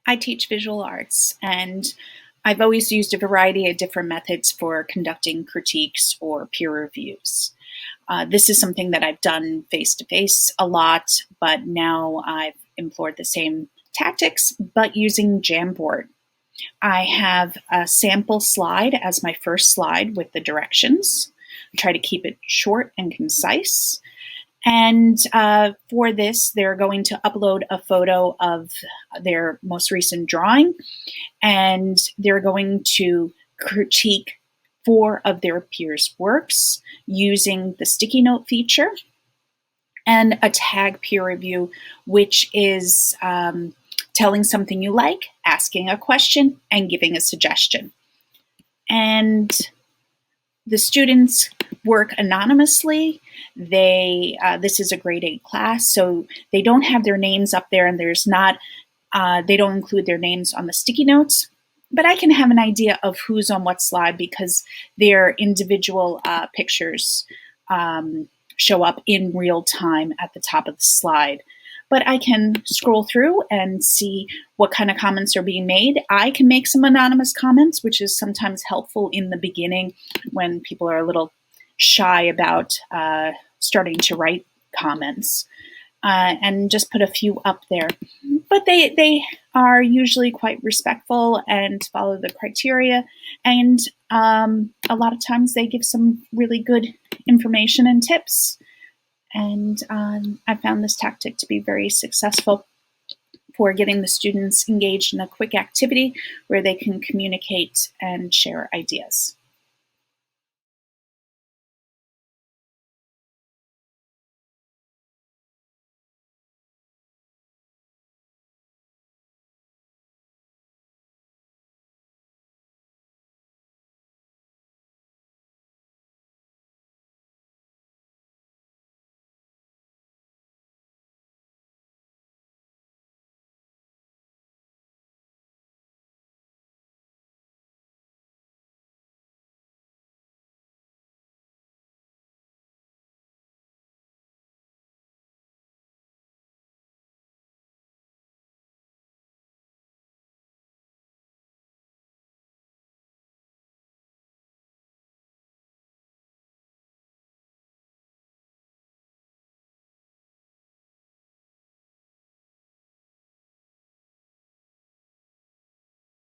I teach visual arts, and I've always used a variety of different methods for conducting critiques or peer reviews. This is something that I've done face-to-face a lot, but now I've employed the same tactics, but using Jamboard. I have a sample slide as my first slide with the directions. I try to keep it short and concise. And for this, they're going to upload a photo of their most recent drawing, and they're going to critique 4 of their peers' works using the sticky note feature and a tag peer review, which is telling something you like, asking a question, and giving a suggestion. And the students work anonymously. This is a grade 8 class, so they don't have their names up there, and they don't include their names on the sticky notes. But I can have an idea of who's on what slide because their individual pictures show up in real time at the top of the slide. But I can scroll through and see what kind of comments are being made. I can make some anonymous comments, which is sometimes helpful in the beginning when people are a little shy about starting to write comments, and just put a few up there. But they are usually quite respectful and follow the criteria, and a lot of times they give some really good information and tips. And I found this tactic to be very successful for getting the students engaged in a quick activity where they can communicate and share ideas.